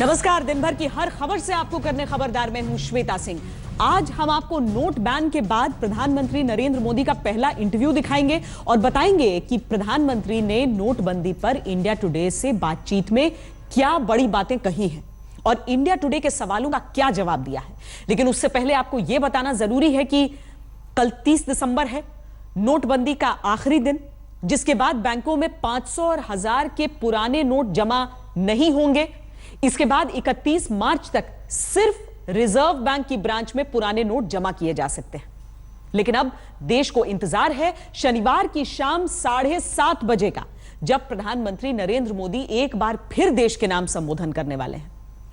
नमस्कार। दिन भर की हर खबर से आपको करने खबरदार में हूं श्वेता सिंह। आज हम आपको नोट बैन के बाद प्रधानमंत्री नरेंद्र मोदी का पहला इंटरव्यू दिखाएंगे और बताएंगे कि प्रधानमंत्री ने नोटबंदी पर इंडिया टुडे से बातचीत में क्या बड़ी बातें कही हैं और इंडिया टुडे के सवालों का क्या जवाब दिया है। लेकिन उससे पहले आपको यह बताना जरूरी है कि कल 30 दिसंबर है, नोटबंदी का आखिरी दिन, जिसके बाद बैंकों में 500 और 1000 के पुराने नोट जमा नहीं होंगे। इसके बाद 31 मार्च तक सिर्फ रिजर्व बैंक की ब्रांच में पुराने नोट जमा किए जा सकते हैं। लेकिन अब देश को इंतजार है शनिवार की शाम 7:30 बजे का, जब प्रधानमंत्री नरेंद्र मोदी एक बार फिर देश के नाम संबोधन करने वाले हैं।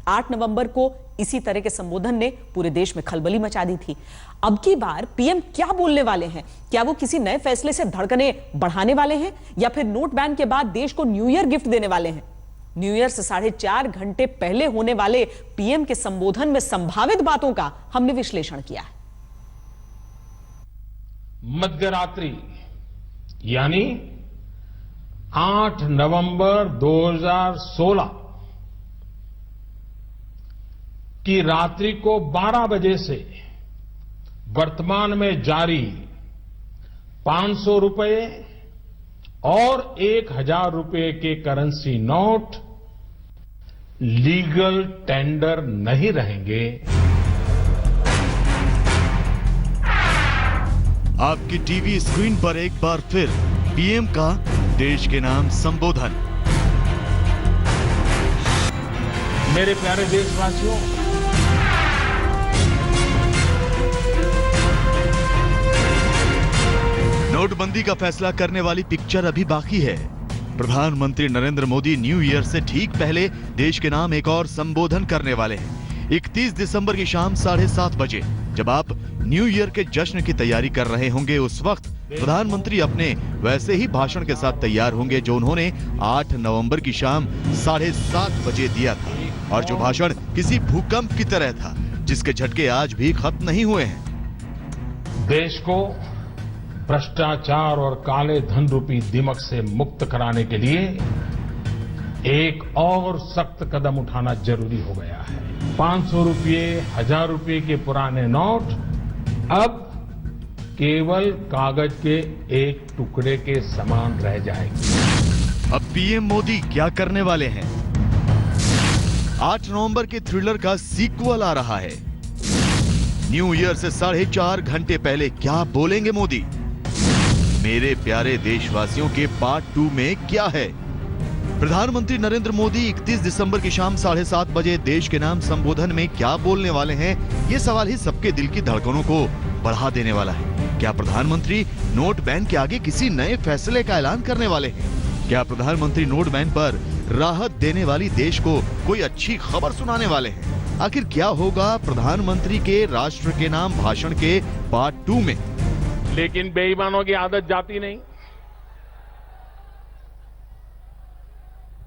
8 नवंबर को इसी तरह के संबोधन ने पूरे देश में खलबली मचा दी थी। अब की बार पीएम क्या बोलने वाले हैं? क्या वो किसी नए फैसले से धड़कनें बढ़ाने वाले हैं या फिर नोट बैन के बाद देश को न्यू ईयर गिफ्ट देने वाले हैं? न्यू ईयर से 4.5 घंटे पहले होने वाले पीएम के संबोधन में संभावित बातों का हमने विश्लेषण किया है। मध्यरात्रि यानी 8 नवंबर 2016 की रात्रि को 12 बजे से वर्तमान में जारी 500 रुपए और 1000 रुपए के करेंसी नोट लीगल टेंडर नहीं रहेंगे। आपकी टीवी स्क्रीन पर एक बार फिर पीएम का देश के नाम संबोधन। मेरे प्यारे देशवासियों, नोटबंदी का फैसला करने वाली पिक्चर अभी बाकी है। प्रधानमंत्री नरेंद्र मोदी न्यू ईयर से ठीक पहले देश के नाम एक और संबोधन करने वाले हैं। 31 दिसंबर की शाम 7:30 बजे, जब आप न्यू ईयर के जश्न की तैयारी कर रहे होंगे, उस वक्त प्रधानमंत्री अपने वैसे ही भाषण के साथ तैयार होंगे जो उन्होंने 8 नवंबर की शाम 7:30 बजे दिया था, और जो भाषण किसी भूकंप की तरह था, जिसके झटके आज भी खत्म नहीं हुए हैं। देश को भ्रष्टाचार और काले धन रूपी दिमक से मुक्त कराने के लिए एक और सख्त कदम उठाना जरूरी हो गया है। 500 रुपये, 1000 रुपये के पुराने नोट अब केवल कागज के एक टुकड़े के समान रह जाएंगे। अब पीएम मोदी क्या करने वाले हैं? 8 नवंबर के थ्रिलर का सीक्वल आ रहा है। न्यू ईयर से 4.5 घंटे पहले क्या बोलेंगे मोदी? मेरे प्यारे देशवासियों के पार्ट 2 में क्या है? प्रधानमंत्री नरेंद्र मोदी 31 दिसंबर की शाम 7:30 बजे देश के नाम संबोधन में क्या बोलने वाले हैं? ये सवाल ही सबके दिल की धड़कनों को बढ़ा देने वाला है। क्या प्रधानमंत्री नोट बैन के आगे किसी नए फैसले का ऐलान करने वाले हैं? क्या प्रधानमंत्री नोट बैन पर राहत देने वाली देश को कोई अच्छी खबर सुनाने वाले हैं? आखिर क्या होगा प्रधानमंत्री के राष्ट्र के नाम भाषण के पार्ट 2 में? लेकिन बेईमानों की आदत जाती नहीं।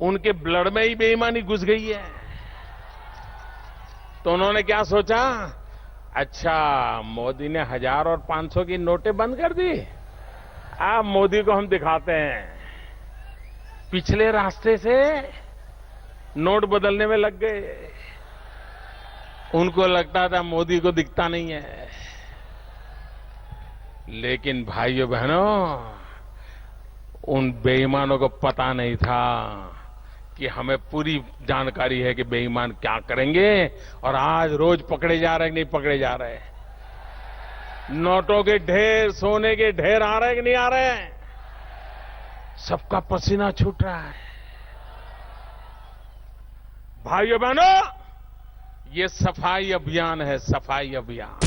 उनके ब्लड में ही बेईमानी घुस गई है। तो उन्होंने क्या सोचा? अच्छा, मोदी ने 1000 और 500 की नोटें बंद कर दी, अब मोदी को हम दिखाते हैं। पिछले रास्ते से नोट बदलने में लग गए। उनको लगता था मोदी को दिखता नहीं है। लेकिन भाइयों बहनों, उन बेईमानों को पता नहीं था कि हमें पूरी जानकारी है कि बेईमान क्या करेंगे, और आज रोज पकड़े जा रहे हैं कि नहीं पकड़े जा रहे हैं। नोटों के ढेर, सोने के ढेर आ रहे हैं कि नहीं आ रहे हैं? सबका पसीना छूट रहा है। भाइयों बहनों, ये सफाई अभियान है, सफाई अभियान।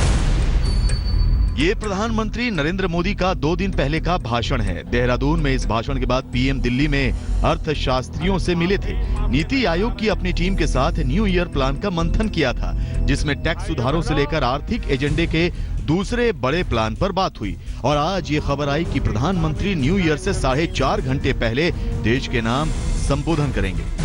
ये प्रधानमंत्री नरेंद्र मोदी का 2 दिन पहले का भाषण है। देहरादून में इस भाषण के बाद पीएम दिल्ली में अर्थशास्त्रियों से मिले थे। नीति आयोग की अपनी टीम के साथ न्यू ईयर प्लान का मंथन किया था, जिसमें टैक्स सुधारों से लेकर आर्थिक एजेंडे के दूसरे बड़े प्लान पर बात हुई। और आज ये खबर आई कि प्रधानमंत्री न्यू ईयर से 4.5 घंटे पहले देश के नाम संबोधन करेंगे।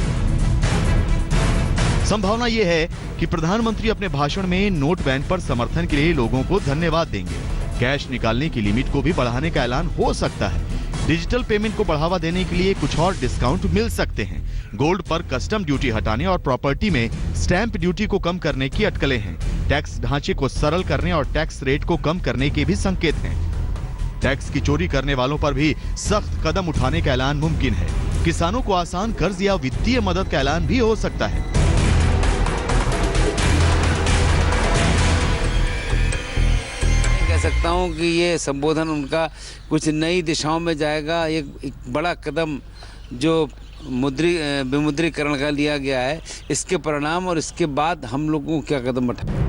संभावना यह है कि प्रधानमंत्री अपने भाषण में नोट बैन पर समर्थन के लिए लोगों को धन्यवाद देंगे। कैश निकालने की लिमिट को भी बढ़ाने का ऐलान हो सकता है। डिजिटल पेमेंट को बढ़ावा देने के लिए कुछ और डिस्काउंट मिल सकते हैं। गोल्ड पर कस्टम ड्यूटी हटाने और प्रॉपर्टी में स्टैंप ड्यूटी को कम करने की अटकलें हैं। टैक्स ढांचे को सरल करने और टैक्स रेट को कम करने के भी संकेत हैं। टैक्स की चोरी करने वालों पर भी सख्त कदम उठाने का ऐलान मुमकिन है। किसानों को आसान कर्ज या वित्तीय मदद का ऐलान भी हो सकता है। कह सकता हूं कि ये संबोधन उनका कुछ नई दिशाओं में जाएगा। एक बड़ा कदम जो विमुद्रीकरण का लिया गया है, इसके परिणाम और इसके बाद हम लोगों को क्या कदम उठाए।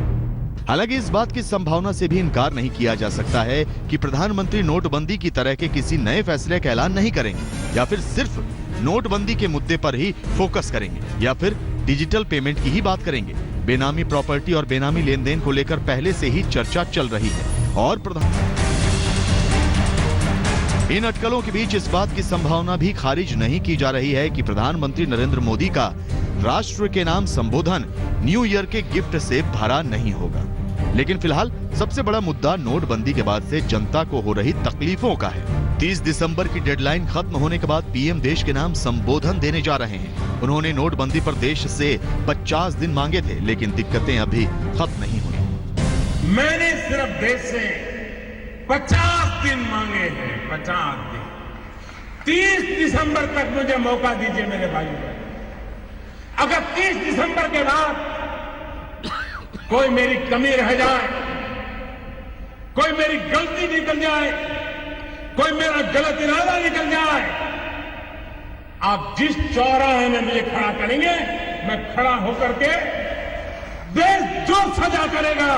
हालांकि इस बात की संभावना से भी इनकार नहीं किया जा सकता है कि प्रधानमंत्री नोटबंदी की तरह के किसी नए फैसले का ऐलान नहीं करेंगे, या फिर सिर्फ नोटबंदी के मुद्दे पर ही फोकस करेंगे, या फिर डिजिटल पेमेंट की ही बात करेंगे। बेनामी प्रॉपर्टी और बेनामी लेन देन को लेकर पहले से ही चर्चा चल रही है और इन अटकलों के बीच इस बात की संभावना भी खारिज नहीं की जा रही है कि प्रधानमंत्री नरेंद्र मोदी का राष्ट्र के नाम संबोधन न्यू ईयर के गिफ्ट से भरा नहीं होगा। लेकिन फिलहाल सबसे बड़ा मुद्दा नोटबंदी के बाद से जनता को हो रही तकलीफों का है। 30 दिसंबर की डेडलाइन खत्म होने के बाद पीएम देश के नाम संबोधन देने जा रहे हैं। उन्होंने नोटबंदी पर देश से 50 दिन मांगे थे, लेकिन दिक्कतें अभी खत्म नहीं हुई। मैंने सिर्फ देश से 50 दिन मांगे हैं, 50 दिन। 30 दिसंबर तक मुझे मौका दीजिए मेरे भाइयों। अगर 30 दिसंबर के बाद कोई मेरी कमी रह जाए, कोई मेरी गलती निकल जाए, कोई मेरा गलत इरादा निकल जाए, आप जिस चौराहे में मुझे खड़ा करेंगे, मैं खड़ा होकर के देश जो सजा करेगा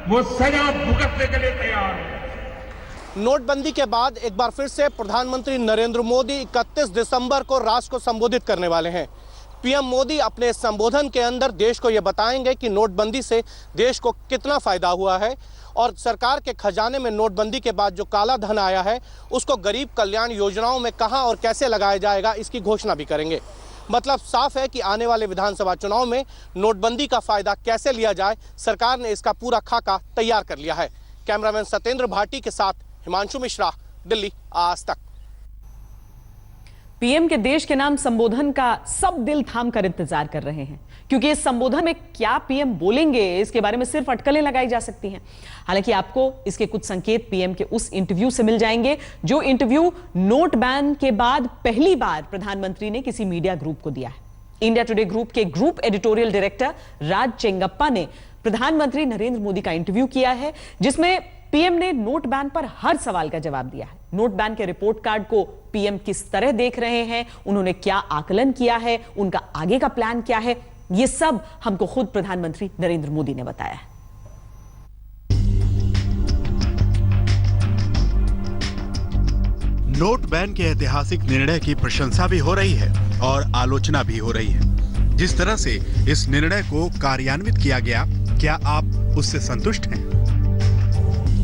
वो सजा भुगतने के लिए तैयार है। नोटबंदी के बाद एक बार फिर से प्रधानमंत्री नरेंद्र मोदी 31 दिसंबर को राष्ट्र को संबोधित करने वाले हैं। पीएम मोदी अपने संबोधन के अंदर देश को यह बताएंगे कि नोटबंदी से देश को कितना फायदा हुआ है और सरकार के खजाने में नोटबंदी के बाद जो काला धन आया है उसको गरीब कल्याण योजनाओं में कहां और कैसे लगाया जाएगा, इसकी घोषणा भी करेंगे। मतलब साफ है कि आने वाले विधानसभा चुनाव में नोटबंदी का फायदा कैसे लिया जाए, सरकार ने इसका पूरा खाका तैयार कर लिया है। कैमरामैन सत्येंद्र भाटी के साथ हिमांशु मिश्रा, दिल्ली, आज तक। पीएम के देश के नाम संबोधन का सब दिल थाम कर इंतजार कर रहे हैं, क्योंकि इस संबोधन में क्या पीएम बोलेंगे इसके बारे में सिर्फ अटकलें लगाई जा सकती हैं। हालांकि आपको इसके कुछ संकेत पीएम के उस इंटरव्यू से मिल जाएंगे, जो इंटरव्यू नोट बैन के बाद पहली बार प्रधानमंत्री ने किसी मीडिया ग्रुप को दिया है। इंडिया टुडे ग्रुप के ग्रुप एडिटोरियल डायरेक्टर राज चेंगप्पा ने प्रधानमंत्री नरेंद्र मोदी का इंटरव्यू किया है, जिसमें पीएम ने नोट बैन पर हर सवाल का जवाब दिया है। नोट बैन के रिपोर्ट कार्ड को पीएम किस तरह देख रहे हैं, उन्होंने क्या आकलन किया है, उनका आगे का प्लान क्या है, ये सब हमको खुद प्रधानमंत्री नरेंद्र मोदी ने बताया है। नोट बैन के ऐतिहासिक निर्णय की प्रशंसा भी हो रही है और आलोचना भी हो रही है। जिस तरह से इस निर्णय को कार्यान्वित किया गया, क्या आप उससे संतुष्ट हैं?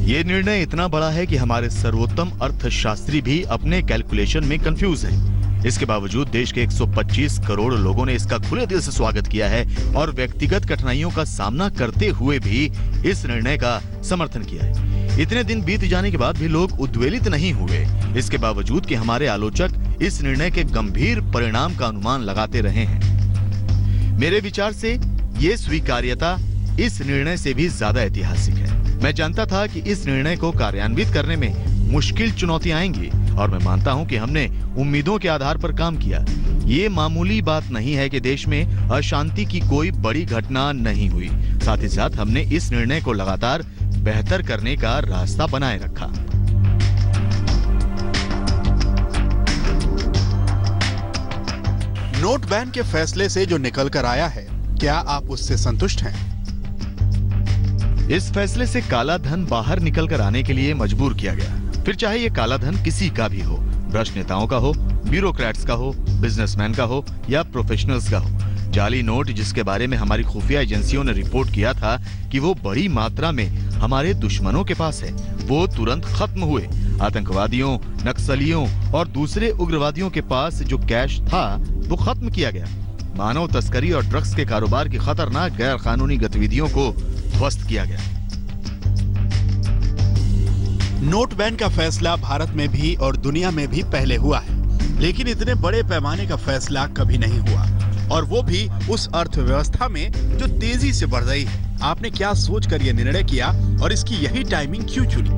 ये निर्णय इतना बड़ा है कि हमारे सर्वोत्तम अर्थशास्त्री भी अपने कैलकुलेशन में कंफ्यूज हैं। इसके बावजूद देश के 125 करोड़ लोगों ने इसका खुले दिल से स्वागत किया है और व्यक्तिगत कठिनाइयों का सामना करते हुए भी इस निर्णय का समर्थन किया है। इतने दिन बीत जाने के बाद भी लोग उद्वेलित नहीं हुए, इसके बावजूद कि हमारे आलोचक इस निर्णय के गंभीर परिणाम का अनुमान लगाते रहे हैं। मेरे विचार से ये स्वीकार्यता इस निर्णय से भी ज्यादा ऐतिहासिक है। मैं जानता था कि इस निर्णय को कार्यान्वित करने में मुश्किल चुनौतियां आएंगी और मैं मानता हूं कि हमने उम्मीदों के आधार पर काम किया। ये मामूली बात नहीं है कि देश में अशांति की कोई बड़ी घटना नहीं हुई। साथ ही साथ हमने इस निर्णय को लगातार बेहतर करने का रास्ता बनाए रखा। नोट बैन के फैसले से जो निकल कर आया है, क्या आप उससे संतुष्ट हैं? इस फैसले से काला धन बाहर निकल कर आने के लिए मजबूर किया गया। फिर चाहे ये काला धन किसी का भी हो, भ्रष्ट नेताओं का हो, ब्यूरोक्रेट्स का हो, बिजनेसमैन का हो या प्रोफेशनल्स का हो। जाली नोट जिसके बारे में हमारी खुफिया एजेंसियों ने रिपोर्ट किया था कि वो बड़ी मात्रा में हमारे दुश्मनों के पास है, वो तुरंत खत्म हुए। आतंकवादियों, नक्सलियों और दूसरे उग्रवादियों के पास जो कैश था वो खत्म किया गया। मानव तस्करी और ड्रग्स के कारोबार की खतरनाक गैर कानूनी गतिविधियों को ध्वस्त किया गया। नोट बैन का फैसला भारत में भी और दुनिया में भी पहले हुआ है, लेकिन इतने बड़े पैमाने का फैसला कभी नहीं हुआ, और वो भी उस अर्थव्यवस्था में जो तेजी से बढ़ रही है। आपने क्या सोचकर ये निर्णय किया और इसकी यही टाइमिंग क्यों चुनी?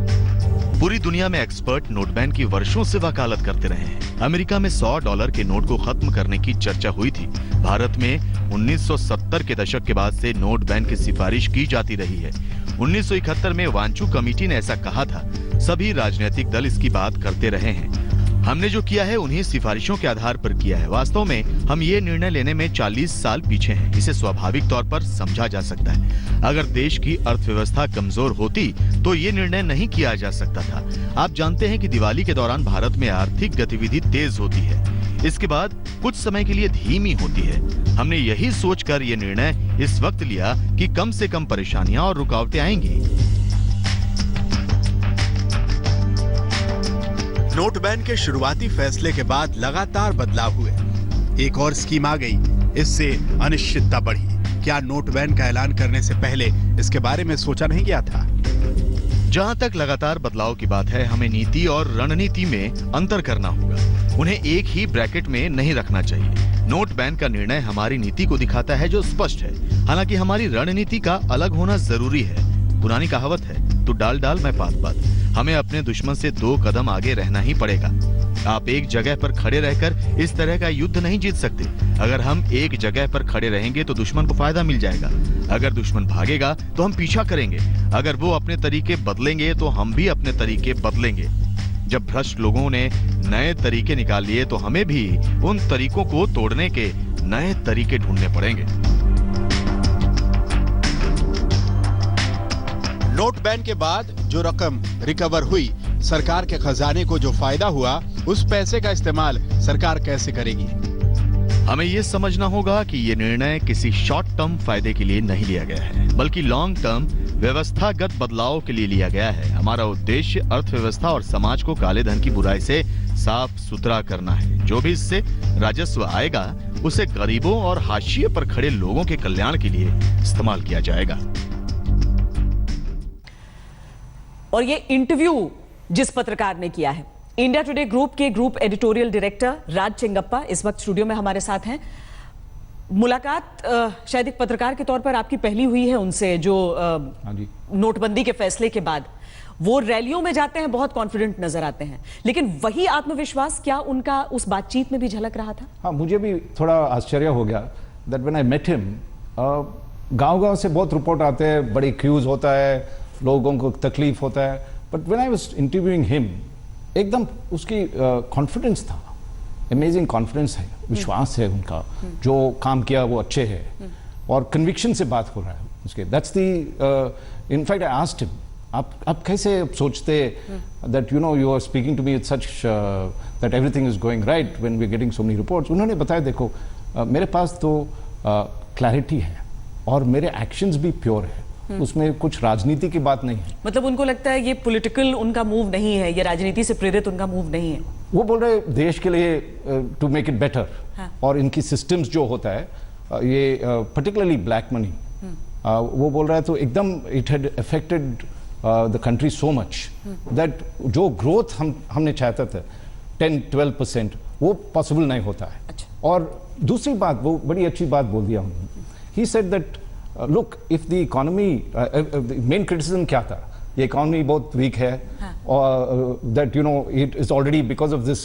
पूरी दुनिया में एक्सपर्ट नोट बैन की वर्षों से वकालत करते रहे हैं। अमेरिका में $100 के नोट को खत्म करने की चर्चा हुई थी। भारत में 1970 के दशक के बाद से नोट बैन की सिफारिश की जाती रही है। 1971 में वांचू कमेटी ने ऐसा कहा था। सभी राजनीतिक दल इसकी बात करते रहे हैं। हमने जो किया है उन्हीं सिफारिशों के आधार पर किया है। वास्तव में हम ये निर्णय लेने में 40 साल पीछे हैं। इसे स्वाभाविक तौर पर समझा जा सकता है। अगर देश की अर्थव्यवस्था कमजोर होती तो ये निर्णय नहीं किया जा सकता था। आप जानते हैं कि दिवाली के दौरान भारत में आर्थिक गतिविधि तेज होती है, इसके बाद कुछ समय के लिए धीमी होती है। हमने यही सोचकर ये निर्णय इस वक्त लिया कि कम से कम परेशानियां और रुकावटें आएंगी। नोट बैन के शुरुआती फैसले के बाद लगातार बदलाव हुए। एक और स्कीम आ गई, इससे अनिश्चितता बढ़ी। क्या नोट बैन का ऐलान करने से पहले इसके बारे में सोचा नहीं गया था? जहां तक लगातार बदलाव की बात है, हमें नीति और रणनीति में अंतर करना होगा। उन्हें एक ही ब्रैकेट में नहीं रखना चाहिए। नोट बैन का निर्णय हमारी नीति को दिखाता है जो स्पष्ट है, हालांकि हमारी रणनीति का अलग होना जरूरी है। पुरानी कहावत है, तू डाल डाल मैं पात पात। हमें अपने दुश्मन से 2 कदम आगे रहना ही पड़ेगा। आप एक जगह पर खड़े रहकर इस तरह का युद्ध नहीं जीत सकते। अगर हम एक जगह पर खड़े रहेंगे तो दुश्मन को फायदा मिल जाएगा। अगर दुश्मन भागेगा तो हम पीछा करेंगे। अगर वो अपने तरीके बदलेंगे तो हम भी अपने तरीके बदलेंगे। जब भ्रष्ट लोगों ने नए तरीके निकाल लिए तो हमें भी उन तरीकों को तोड़ने के नए तरीके ढूंढने पड़ेंगे। नोट बैन के बाद जो रकम रिकवर हुई, सरकार के खजाने को जो फायदा हुआ, उस पैसे का इस्तेमाल सरकार कैसे करेगी? हमें यह समझना होगा कि ये निर्णय किसी शॉर्ट टर्म फायदे के लिए नहीं लिया गया है, बल्कि लॉन्ग टर्म व्यवस्थागत बदलाव के लिए लिया गया है। हमारा उद्देश्य अर्थव्यवस्था और समाज को काले धन की बुराई से साफ सुथरा करना है। जो भी इससे राजस्व आएगा उसे गरीबों और हाशिए पर खड़े लोगों के कल्याण के लिए इस्तेमाल किया जाएगा। और ये इंटरव्यू जिस पत्रकार ने किया है, इंडिया टुडे ग्रुप के ग्रुप एडिटोरियल डायरेक्टर राज चेंगप्पा इस वक्त स्टूडियो में हमारे साथ हैं। मुलाकात शायद एक पत्रकार के तौर पर आपकी पहली हुई है उनसे, जो नोटबंदी के फैसले के बाद वो रैलियों में जाते हैं, बहुत कॉन्फिडेंट नजर आते हैं, लेकिन वही आत्मविश्वास क्या उनका उस बातचीत में भी झलक रहा था? हाँ, मुझे भी थोड़ा आश्चर्य हो गया that when I met him. गांव-गांव से बहुत रिपोर्ट आते हैं, बड़ी क्यूज होता है, लोगों को तकलीफ होता है, but when I was interviewing him, एकदम उसकी कॉन्फिडेंस था, अमेजिंग कॉन्फिडेंस है, विश्वास है उनका, जो काम किया वो अच्छे है, और कन्विक्शन से बात हो रहा है उसके। That's the in fact I asked him, आप कैसे सोचते that you know you are speaking to me with such that everything is going right when we are getting so many reports? उन्होंने बताया, देखो मेरे पास तो क्लैरिटी है और मेरे एक्शंस भी प्योर है, उसमें कुछ राजनीति की बात नहीं है। मतलब उनको लगता है ये पॉलिटिकल उनका मूव नहीं है, ये राजनीति से प्रेरित उनका मूव नहीं है। वो बोल रहे देश के लिए टू मेक इट बेटर, और इनकी सिस्टम्स जो होता है ये पर्टिकुलरली ब्लैक मनी, वो बोल रहा है तो एकदम it had affected the country so much that जो ग्रोथ हमने चाहता था 10-12% वो पॉसिबल नहीं होता है। अच्छा। और दूसरी बात, वो बड़ी अच्छी बात बोल दिया उन्होंने। He said that look, if the economy, the main criticism क्या था, ये economy बहुत weak है, और that you know it is already because of this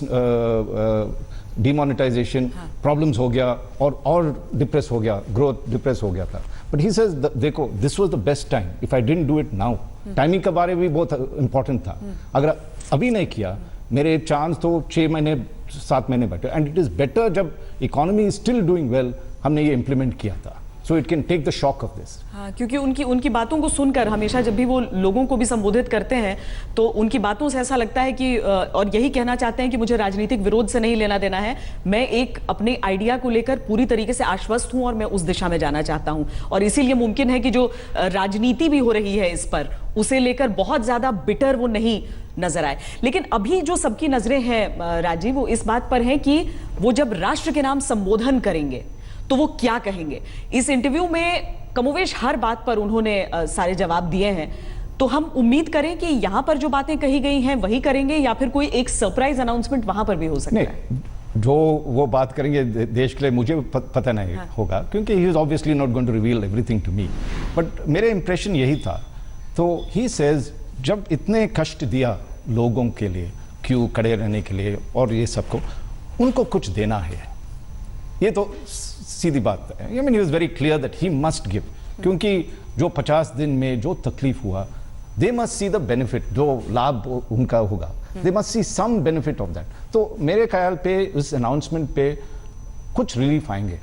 demonetization problems हो गया, और depress हो गया, growth depress हो गया था। But he says, देखो this was the best time, if I didn't do it now, timing का बारे भी बहुत important था, अगर अभी नहीं किया मेरे चांस तो 6 महीने 7 महीने बैठे, and it is better जब economy is still doing well, हमने ये implement किया था। So it can take the shock of this. हाँ, क्योंकि उनकी बातों को सुनकर हमेशा जब भी वो लोगों को भी संबोधित करते हैं तो उनकी बातों से ऐसा लगता है कि और यही कहना चाहते हैं कि मुझे राजनीतिक विरोध से नहीं लेना देना है, मैं एक अपने आइडिया को लेकर पूरी तरीके से आश्वस्त हूं और मैं उस दिशा में जाना चाहता हूं, और इसीलिए मुमकिन है कि जो राजनीति भी हो रही है इस पर, उसे लेकर बहुत ज्यादा बिटर वो नहीं नजर आए। लेकिन अभी जो सबकी नजरें हैं राजीव, वो इस बात पर हैं कि वो जब राष्ट्र के नाम संबोधन करेंगे तो वो क्या कहेंगे। इस इंटरव्यू में कमोवेश हर बात पर उन्होंने सारे जवाब दिए हैं। तो हम उम्मीद करें कि यहां पर जो बातें कही गई हैं वही करेंगे, या फिर कोई एक सरप्राइज अनाउंसमेंट वहां पर भी हो सकता है? नहीं, जो वो बात करेंगे देश के लिए मुझे पता नहीं होगा, क्योंकि he is obviously not going to reveal everything to me, but मेरे इंप्रेशन यही था। तो ही सेज जब इतने कष्ट दिया लोगों के लिए, क्यों खड़े रहने के लिए और ये सबको, उनको कुछ देना है, ये तो सीधी बात है। I mean he was very clear that he must give, क्योंकि जो 50 दिन में जो तकलीफ हुआ, they must see the benefit, जो लाभ उनका होगा, they must see some benefit of that. तो मेरे ख्याल पे इस अनाउंसमेंट पे कुछ रिलीफ आएंगे,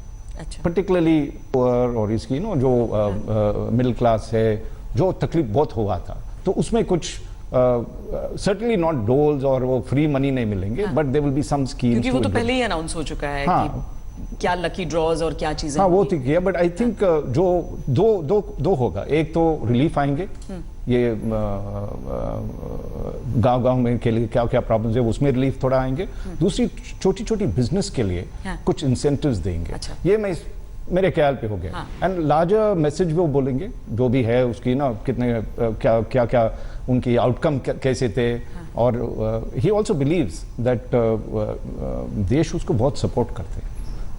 पर्टिकुलरली पुअर और इसकी जो मिडिल क्लास है, जो तकलीफ बहुत हुआ था, तो उसमें कुछ certainly not doles और वो फ्री मनी नहीं मिलेंगे, but there will be some schemes, क्योंकि वो तो पहले ही अनाउंस हो चुका है कि क्या लकी ड्रॉज और क्या चीजें। हाँ, वो तो किया, बट आई थिंक जो दो होगा। एक तो रिलीफ आएंगे, ये गांव में के लिए क्या क्या प्रॉब्लम्स है उसमें रिलीफ थोड़ा आएंगे। दूसरी छोटी छोटी बिजनेस के लिए कुछ इंसेंटिव्स देंगे। ये मेरे ख्याल पे हो गया। एंड लार्जर मैसेज वो बोलेंगे, जो भी है उसकी कितने क्या क्या उनकी आउटकम कैसे थे। और ही ऑल्सो बिलीव्स दैट देश उसको बहुत सपोर्ट करते हैं,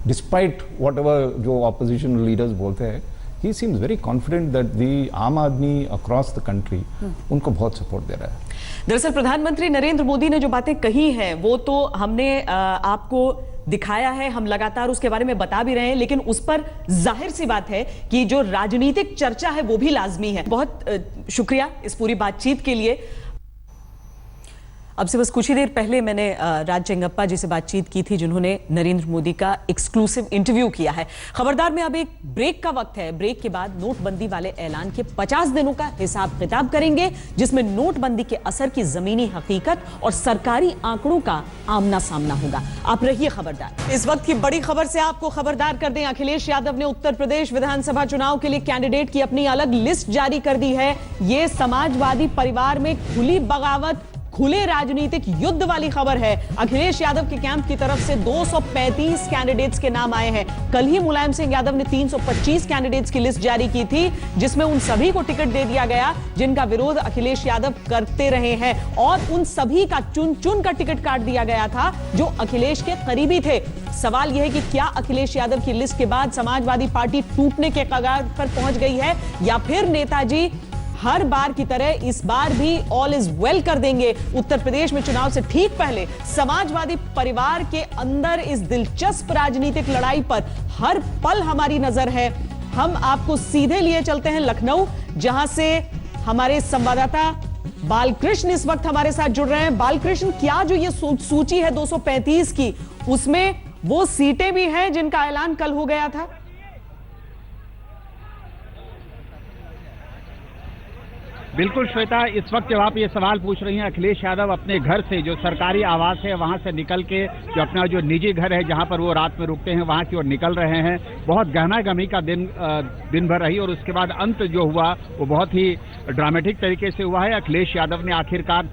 डिस्पाइट वॉट एवर जो ऑपोजिशन लीडर्स बोलते हैं। ही seems very confident that the आम आदमी अक्रॉस द कंट्री उनको बहुत सपोर्ट दे रहा है। दरअसल प्रधानमंत्री नरेंद्र मोदी ने जो बातें कही हैं वो तो हमने आपको दिखाया है, हम लगातार उसके बारे में बता भी रहे हैं, लेकिन उस पर जाहिर सी बात है कि जो राजनीतिक चर्चा है वो भी लाजमी है। बहुत शुक्रिया इस पूरी बातचीत के लिए। अब से बस कुछ ही देर पहले मैंने राज चेंगप्पा जी से बातचीत की थी, जिन्होंने नरेंद्र मोदी का एक्सक्लूसिव इंटरव्यू किया है। खबरदार में अब एक ब्रेक का वक्त है। ब्रेक के बाद नोटबंदी वाले ऐलान के 50 दिनों का हिसाब किताब करेंगे, जिसमें नोटबंदी के असर की जमीनी हकीकत और सरकारी आंकड़ों का आमना सामना होगा। आप रहिए खबरदार। इस वक्त की बड़ी खबर से आपको खबरदार कर दें, अखिलेश यादव ने उत्तर प्रदेश विधानसभा चुनाव के लिए कैंडिडेट की अपनी अलग लिस्ट जारी कर दी है। ये समाजवादी परिवार में खुली बगावत, खुले राजनीतिक युद्ध वाली खबर है। अखिलेश यादव के कैंप की तरफ से 235 कैंडिडेट्स के नाम आए हैं। कल ही मुलायम सिंह यादव ने 325 कैंडिडेट्स की लिस्ट जारी की थी, जिसमें उन सभी को टिकट दे दिया गया जिनका विरोध अखिलेश यादव करते रहे हैं, और उन सभी का चुन चुन कर टिकट काट दिया गया था जो अखिलेश के करीबी थे। सवाल यह है कि क्या अखिलेश यादव की लिस्ट के बाद समाजवादी पार्टी टूटने के कगार पर पहुंच गई है, या फिर नेताजी हर बार की तरह इस बार भी ऑल इज वेल कर देंगे। उत्तर प्रदेश में चुनाव से ठीक पहले समाजवादी परिवार के अंदर इस दिलचस्प राजनीतिक लड़ाई पर हर पल हमारी नजर है। हम आपको सीधे लिए चलते हैं लखनऊ, जहां से हमारे संवाददाता बालकृष्ण इस वक्त हमारे साथ जुड़ रहे हैं। बालकृष्ण, क्या जो ये सूची है 235 की, उसमें वो सीटें भी हैं जिनका ऐलान कल हो गया था? बिल्कुल श्वेता, इस वक्त जब आप ये सवाल पूछ रही हैं, अखिलेश यादव अपने घर से, जो सरकारी आवास है वहां से निकल के जो अपना जो निजी घर है जहां पर वो रात में रुकते हैं, वहां की ओर निकल रहे हैं। बहुत गहमा गहमी का दिन भर रही, और उसके बाद अंत जो हुआ वो बहुत ही ड्रामेटिक तरीके से हुआ है। अखिलेश यादव ने आखिरकार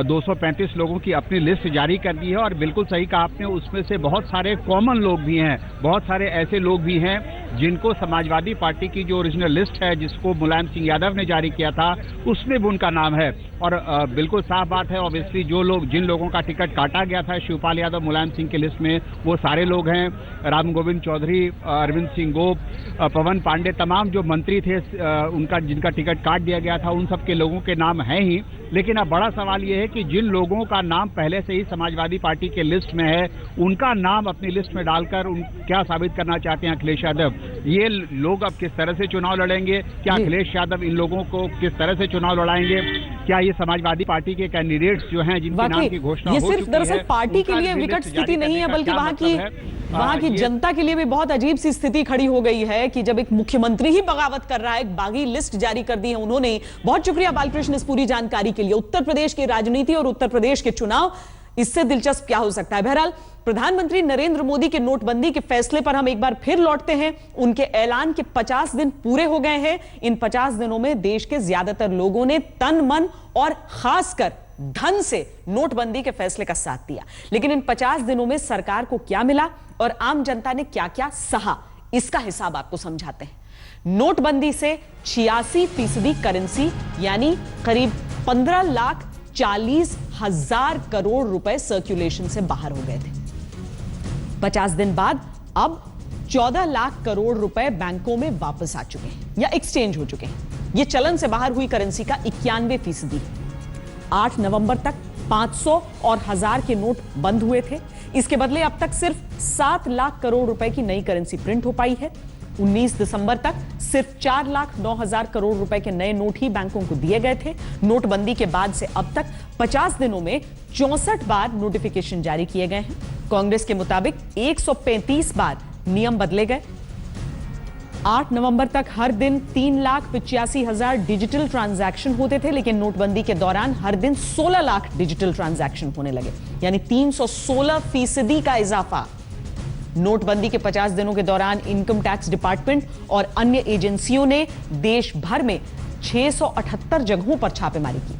235 लोगों की अपनी लिस्ट जारी कर दी है, और बिल्कुल सही कहा आपने, उसमें से बहुत सारे कॉमन लोग भी हैं, बहुत सारे ऐसे लोग भी हैं जिनको समाजवादी पार्टी की जो ओरिजिनल लिस्ट है जिसको मुलायम सिंह यादव ने जारी किया था उसमें भी उनका नाम है। और बिल्कुल साफ बात है, ऑब्वियसली जिन लोगों का टिकट काटा गया था शिवपाल यादव मुलायम सिंह की लिस्ट में, वो सारे लोग हैं। राम गोविंद चौधरी, अरविंद सिंह गोप, पवन पांडे, तमाम जो मंत्री थे उनका जिनका टिकट काट दिया गया था, उन सब के लोगों के नाम हैं ही। लेकिन अब बड़ा सवाल ये है कि जिन लोगों का नाम पहले से ही समाजवादी पार्टी के लिस्ट में है, उनका नाम अपनी लिस्ट में डालकर क्या साबित करना चाहते हैं अखिलेश यादव? ये लोग अब किस तरह से चुनाव लड़ेंगे? क्या अखिलेश यादव इन लोगों को किस तरह से चुनाव लड़ाएंगे? क्या ये समाजवादी पार्टी के कैंडिडेट्स जो हैं जिनके नाम की घोषणा हो चुकी है, ये सिर्फ दरअसल पार्टी के लिए विकट स्थिति नहीं है, बल्कि वहां की जनता के लिए भी बहुत अजीब सी स्थिति खड़ी हो गई है कि जब एक मुख्यमंत्री ही बगावत कर रहा है, एक बागी लिस्ट जारी कर दी है उन्होंने। बहुत शुक्रिया बालकृष्ण इस पूरी जानकारी के लिए। उत्तर प्रदेश की राजनीति और उत्तर प्रदेश के चुनाव, इससे दिलचस्प क्या हो सकता है? बहरहाल प्रधानमंत्री नरेंद्र मोदी के नोटबंदी के फैसले पर हम एक बार फिर लौटते हैं। उनके ऐलान के 50 दिन पूरे हो गए हैं। इन 50 दिनों में देश के ज्यादातर लोगों ने तन मन और खासकर धन से नोटबंदी के फैसले का साथ दिया। लेकिन इन 50 दिनों में सरकार को क्या मिला और आम जनता ने क्या क्या सहा, इसका हिसाब आपको समझाते हैं। नोटबंदी से 86% करेंसी यानी करीब 15,40,000 करोड़ रुपए सर्कुलेशन से बाहर हो गए थे। 50 दिन बाद अब 14 लाख करोड़ रुपए बैंकों में वापस आ चुके हैं या एक्सचेंज हो चुके हैं। यह चलन से बाहर हुई करेंसी का 91%। 8 नवंबर तक 500 और 1000 के नोट बंद हुए थे। इसके बदले अब तक सिर्फ 7 लाख करोड़ रुपए की नई करेंसी प्रिंट हो पाई है। 19 दिसंबर तक सिर्फ 4,09,000 करोड़ रुपए के नए नोट ही बैंकों को दिए गए थे। नोटबंदी के बाद से अब तक 50 दिनों में 64 बार नोटिफिकेशन जारी किए गए हैं। कांग्रेस के मुताबिक 135 बार नियम बदले गए। 8 नवंबर तक हर दिन 3,85,000 डिजिटल ट्रांजैक्शन होते थे, लेकिन नोटबंदी के दौरान हर दिन 16 लाख डिजिटल ट्रांजैक्शन होने लगे, यानी 316% का इजाफा। नोटबंदी के 50 दिनों के दौरान इनकम टैक्स डिपार्टमेंट और अन्य एजेंसियों ने देश भर में 678 जगहों पर छापेमारी की।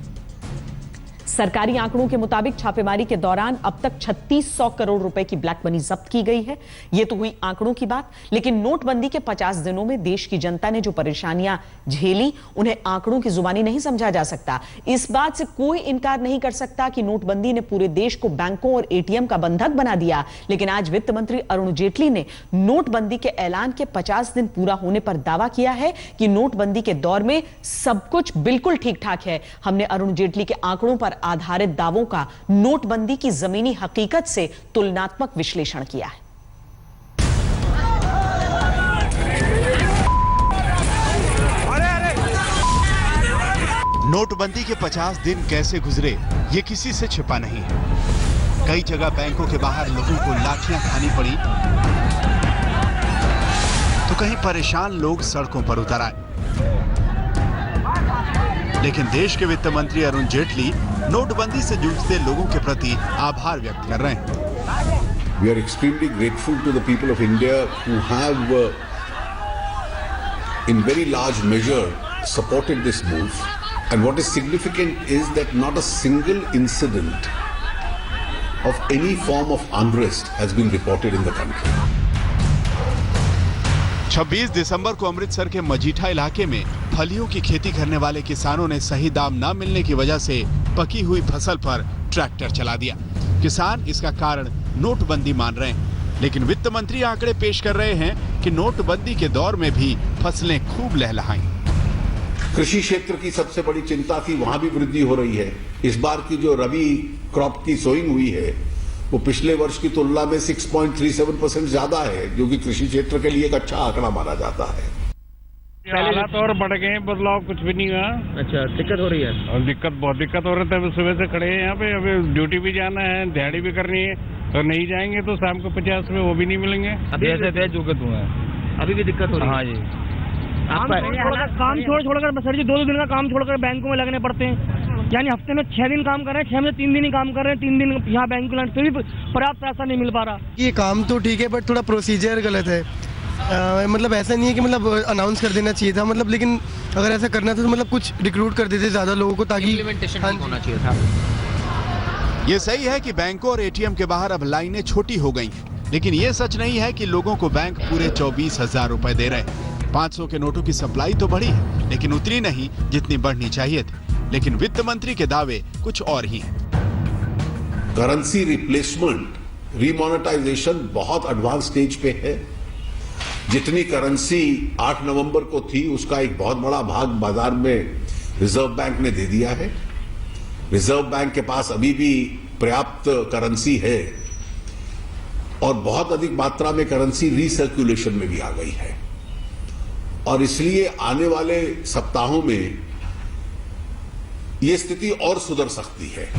सरकारी आंकड़ों के मुताबिक छापेमारी के दौरान अब तक 3600 करोड़ रुपए की ब्लैक मनी जब्त की गई है। यह तो हुई आंकड़ों की बात, लेकिन नोटबंदी के 50 दिनों में देश की जनता ने जो परेशानियां झेली, उन्हें आंकड़ों की जुबानी नहीं समझा जा सकता। इस बात से कोई इनकार नहीं कर सकता कि नोटबंदी ने पूरे देश को बैंकों और एटीएम का बंधक बना दिया। लेकिन आज वित्त मंत्री अरुण जेटली ने नोटबंदी के ऐलान के 50 दिन पूरा होने पर दावा किया है कि नोटबंदी के दौर में सब कुछ बिल्कुल ठीक ठाक है। हमने अरुण जेटली के आंकड़ों पर आधारित दावों का नोटबंदी की जमीनी हकीकत से तुलनात्मक विश्लेषण किया है। नोटबंदी के 50 दिन कैसे गुजरे, ये किसी से छिपा नहीं है। कई जगह बैंकों के बाहर लोगों को लाठियां खानी पड़ी, तो कहीं परेशान लोग सड़कों पर उतर आए। लेकिन देश के वित्त मंत्री अरुण जेटली नोटबंदी से जूझते लोगों के प्रति आभार व्यक्त कर रहे हैं। We are extremely grateful to the people of India who have in very large measure supported this move, and what is significant is that not a single incident of any form of unrest has been reported in the country. 26 दिसंबर को अमृतसर के मजीठा इलाके में फलियों की खेती करने वाले किसानों ने सही दाम न मिलने की वजह से पकी हुई फसल पर ट्रैक्टर चला दिया। किसान इसका कारण नोटबंदी मान रहे हैं, लेकिन वित्त मंत्री आंकड़े पेश कर रहे हैं कि नोटबंदी के दौर में भी फसलें खूब लहलहाई। कृषि क्षेत्र की सबसे बड़ी चिंता थी, वहां भी वृद्धि हो रही है। इस बार की जो रबी क्रॉप की सोइंग हुई है वो पिछले वर्ष की तुलना में 6.37% ज्यादा है, जो कि कृषि क्षेत्र के लिए एक अच्छा आंकड़ा माना जाता है। हालात और बढ़ गए, बदलाव कुछ भी नहीं हुआ। अच्छा, दिक्कत हो रही है? और बहुत दिक्कत हो रही है। सुबह से खड़े हैं यहाँ पे, अभी ड्यूटी भी जाना है, दिहाड़ी भी करनी है, तो नहीं जाएंगे तो शाम को 50 में वो भी नहीं मिलेंगे। अभी ऐसे तेज जुगत हुआ है, अभी भी दिक्कत हो रही है? हाँ जी। काम छोड़कर सर जी 2 दिन का काम छोड़कर बैंकों में लगने पड़ते हैं, यानी हफ्ते में 6 दिन काम कर रहे हैं, 6 में 3 दिन ही काम कर रहे हैं, 3 दिन यहाँ बैंक में फिर भी पर्याप्त पैसा नहीं मिल पा रहा। ये काम तो ठीक है, बट थोड़ा प्रोसीजर गलत है। मतलब ऐसा नहीं है कि मतलब अनाउंस कर देना चाहिए था, मतलब लेकिन अगर ऐसा करना था तो मतलब कुछ रिक्रूट कर देते ज्यादा लोगों को, ताकि इम्प्लीमेंटेशन होना चाहिए था। ये सही है कि बैंकों और एटीएम के बाहर अब लाइनें छोटी हो गई हैं, लेकिन ये सच नहीं है कि लोगों को बैंक पूरे 24,000 रुपए दे रहे हैं। 500 के नोटों की सप्लाई तो बढ़ी है, लेकिन उतनी नहीं जितनी बढ़नी चाहिए थी। लेकिन वित्त मंत्री के दावे कुछ और ही हैं। करेंसी रिप्लेसमेंट, रीमोनेटाइजेशन बहुत एडवांस स्टेज पे है। जितनी करेंसी 8 नवंबर को थी, उसका एक बहुत बड़ा भाग बाजार में रिजर्व बैंक ने दे दिया है। रिजर्व बैंक के पास अभी भी पर्याप्त करेंसी है और बहुत अधिक मात्रा में करेंसी रीसर्कुलेशन में भी आ गई है, और इसलिए आने वाले सप्ताहों में यह स्थिति और सुधर सकती है।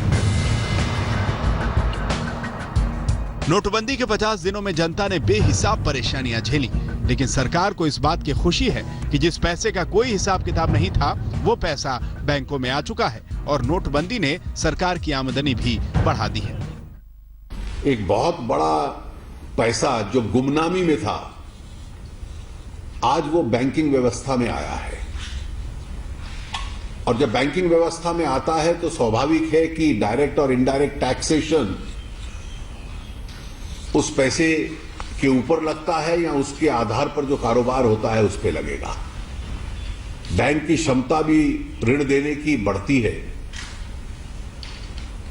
नोटबंदी के 50 दिनों में जनता ने बेहिसाब परेशानियां झेली, लेकिन सरकार को इस बात की खुशी है कि जिस पैसे का कोई हिसाब किताब नहीं था, वो पैसा बैंकों में आ चुका है और नोटबंदी ने सरकार की आमदनी भी बढ़ा दी है। एक बहुत बड़ा पैसा जो गुमनामी में था, आज वो बैंकिंग व्यवस्था में आया है, और जब बैंकिंग व्यवस्था में आता है तो स्वाभाविक है कि डायरेक्ट और इनडायरेक्ट टैक्सेशन उस पैसे के ऊपर लगता है या उसके आधार पर जो कारोबार होता है उस पर लगेगा। बैंक की क्षमता भी ऋण देने की बढ़ती है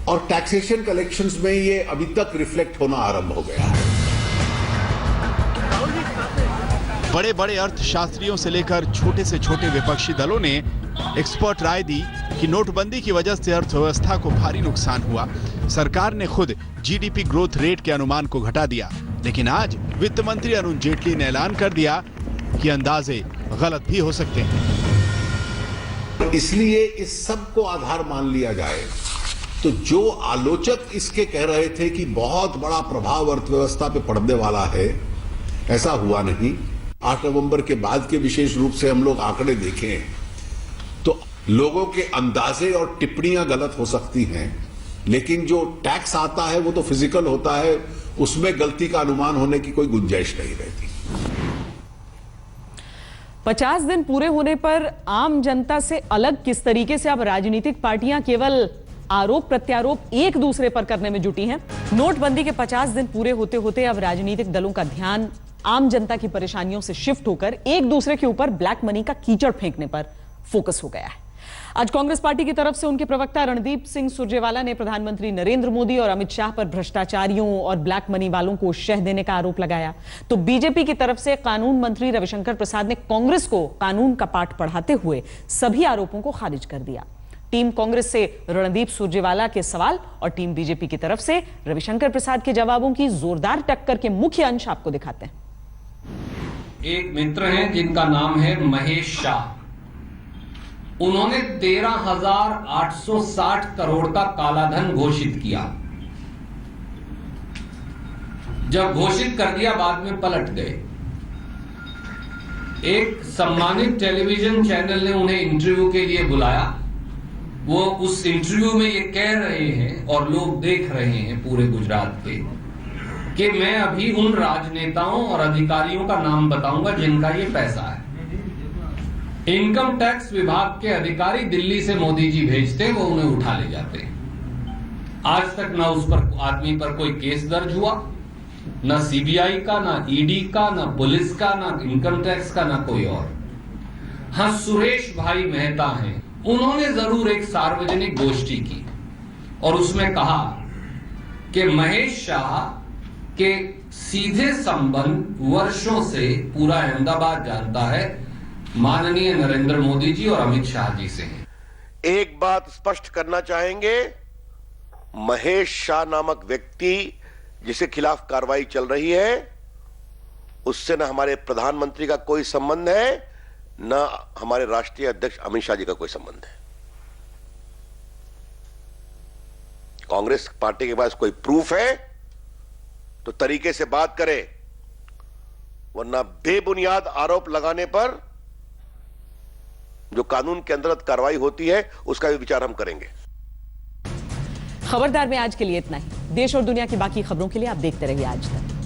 और टैक्सेशन कलेक्शंस में ये अभी तक रिफ्लेक्ट होना आरंभ हो गया है। बड़े बड़े अर्थशास्त्रियों से लेकर छोटे से छोटे विपक्षी दलों ने एक्सपर्ट राय दी कि नोटबंदी की वजह से अर्थव्यवस्था को भारी नुकसान हुआ। सरकार ने खुद जीडीपी ग्रोथ रेट के अनुमान को घटा दिया, लेकिन आज वित्त मंत्री अरुण जेटली ने ऐलान कर दिया कि अंदाजे गलत भी हो सकते हैं। इसलिए इस सब को आधार मान लिया जाए तो जो आलोचक इसके कह रहे थे कि बहुत बड़ा प्रभाव अर्थव्यवस्था पे पड़ने वाला है, ऐसा हुआ नहीं। 8 नवंबर के बाद के विशेष रूप से हम लोग आंकड़े देखें तो लोगों के अंदाजे और टिप्पणियां गलत हो सकती हैं, लेकिन जो टैक्स आता है वो तो फिजिकल होता है, उसमें गलती का अनुमान होने की कोई गुंजाइश नहीं रहती। 50 दिन पूरे होने पर आम जनता से अलग किस तरीके से अब राजनीतिक पार्टियां केवल आरोप प्रत्यारोप एक दूसरे पर करने में जुटी हैं। नोटबंदी के 50 दिन पूरे होते होते अब राजनीतिक दलों का ध्यान आम जनता की परेशानियों से शिफ्ट होकर एक दूसरे के ऊपर ब्लैक मनी का कीचड़ फेंकने पर फोकस हो गया है। आज कांग्रेस पार्टी की तरफ से उनके प्रवक्ता रणदीप सिंह सुरजेवाला ने प्रधानमंत्री नरेंद्र मोदी और अमित शाह पर भ्रष्टाचारियों और ब्लैक मनी वालों को शह देने का आरोप लगाया। तो बीजेपी की तरफ से कानून मंत्री रविशंकर प्रसाद ने कांग्रेस को कानून का पाठ पढ़ाते हुए सभी आरोपों को खारिज कर दिया। टीम कांग्रेस से रणदीप सुरजेवाला के सवाल और टीम बीजेपी की तरफ से रविशंकर प्रसाद के जवाबों की जोरदार टक्कर के मुख्य अंश आपको दिखाते हैं। एक मित्र हैं जिनका नाम है महेश शाह। उन्होंने 13,860 करोड़ का कालाधन घोषित किया। जब घोषित कर दिया बाद में पलट गए। एक सम्मानित टेलीविजन चैनल ने उन्हें इंटरव्यू के लिए बुलाया। वो उस इंटरव्यू में ये कह रहे हैं और लोग देख रहे हैं पूरे गुजरात पे कि मैं अभी उन राजनेताओं और अधिकारियों का नाम बताऊंगा जिनका ये पैसा है। इनकम टैक्स विभाग के अधिकारी दिल्ली से मोदी जी भेजते, वो उन्हें उठा ले जाते। आज तक ना उस पर आदमी पर कोई केस दर्ज हुआ, ना सीबीआई का, ना ईडी का, ना पुलिस का, ना इनकम टैक्स का, ना कोई और। हाँ, सुरेश भाई मेहता हैं, उन्होंने जरूर एक सार्वजनिक गोष्ठी की और उसमें कहा कि महेश शाह के सीधे संबंध वर्षों से पूरा अहमदाबाद जानता है माननीय नरेंद्र मोदी जी और अमित शाह जी से हैं। एक बात स्पष्ट करना चाहेंगे, महेश शाह नामक व्यक्ति जिसके खिलाफ कार्रवाई चल रही है, उससे न हमारे प्रधानमंत्री का कोई संबंध है, न हमारे राष्ट्रीय अध्यक्ष अमित शाह जी का कोई संबंध है। कांग्रेस पार्टी के पास कोई प्रूफ है तो तरीके से बात करे, वरना बेबुनियाद आरोप लगाने पर जो कानून के अंतर्गत कार्रवाई होती है उसका भी विचार हम करेंगे। खबरदार में आज के लिए इतना ही। देश और दुनिया की बाकी खबरों के लिए आप देखते रहिए आज तक।